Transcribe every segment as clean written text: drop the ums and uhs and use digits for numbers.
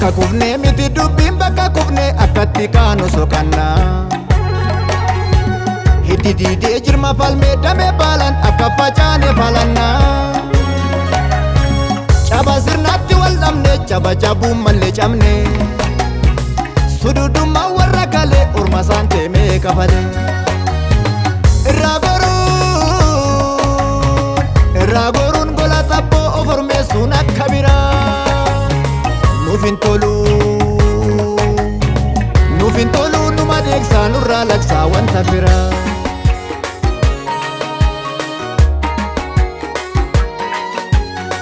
Bakka kufnee miti dubbiin bakka kufnee akkatti kaanu soqanna. Hiddi diidee jirma falmee damee baalan akka facaane falanna. Caba sirnaatti wal dhabne caba cabuun mallee cabne. Sududummaa warra kalee orma isaan deemee kafale. Irraa goruun gola tabboo of hormeessuun akka biraa. Nuuf hin tolu numa deegsaa nurraa laksaa wanta biraa.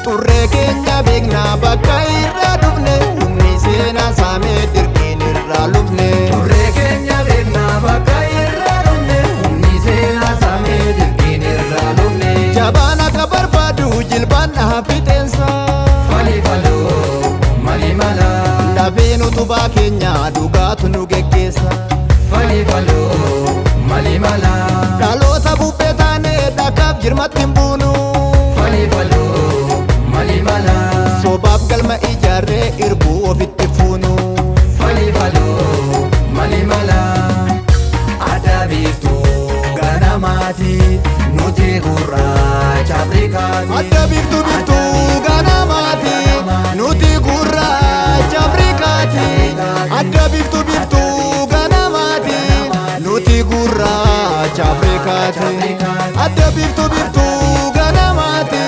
Turree keenya beeknaa bakka irraa dhufne humni seenaa saamee dirqiin irraa lufne. Turree keenya beeknaa bakka irraa dhufne humni seenaa saamee dirqiin irraa lufne. Jabaan akka barbaadu jilbaan dhaha fixeensa. Falii faloo mali mala. Lafeen utubaa keenya dhugaatu nu geggeessa. Falii faloo mali mala. Dhaloota bubbee taanee dhakaaf jirmatti hin buunu. Falii faloo mali mala. Sobaaf galma ijaarree irbuu ofitti fuunu. Falii faloo mali mala. Adda biiftuu ganamaati nuti gurraacha Afrikaati. Adda biiftuu ganamaati nuti gurraacha Afrikaati. Adda biiftuu ganamaati nuti gurraacha Afrikaati. Adda biiftuu ganamaati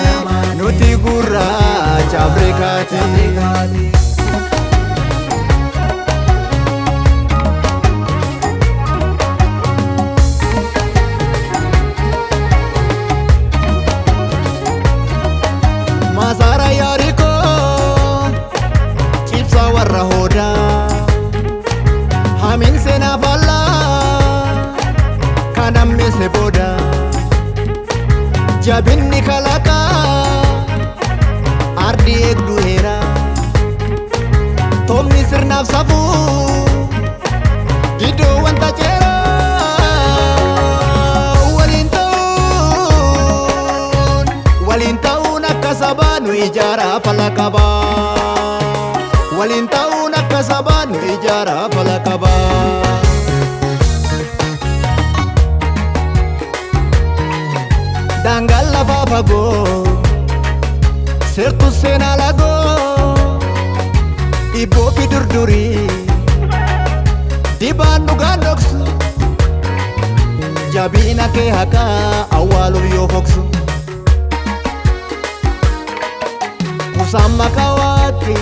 nuti gurraacha Afrikaati. Masaara yaarikoo cibsa warra hoodaa. Hamiin seenaa faallaa kan ammeesse booda. Jabinni kalaqaa ardi eegduu heera. Toomni sirnaaf safuu gidduu wanta ceeraa. Waliin ta'uun akka sabaa nu ijaaraa fala qabaa. Waliin ta'uun akka sabaa nu ijaaraa fala qabaa. Daangaan lafaa fagoo seertu seenaa lagoo. Dhibboo fi durdurii dibaan dhugaan dhoksu. Jabiina kee haqaa awwaaluuf yoo foksu. Kusaan maqaa waaqi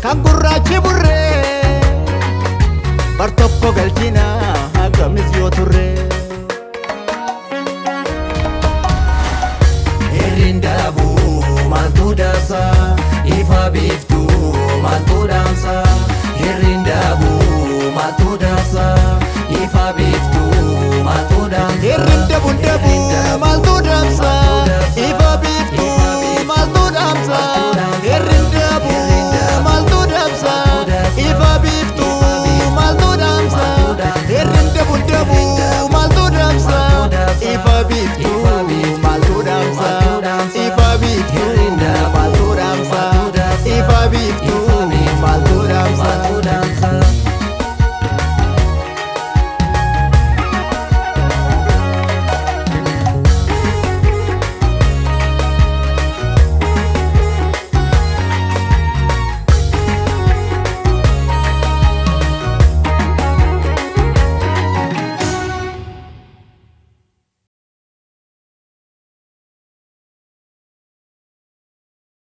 kan gurraachi burree. Bar tokko galchina hagamis yoo turre. Irrindaabuu maaltu daansa ifa biiftuu maaltu daansa.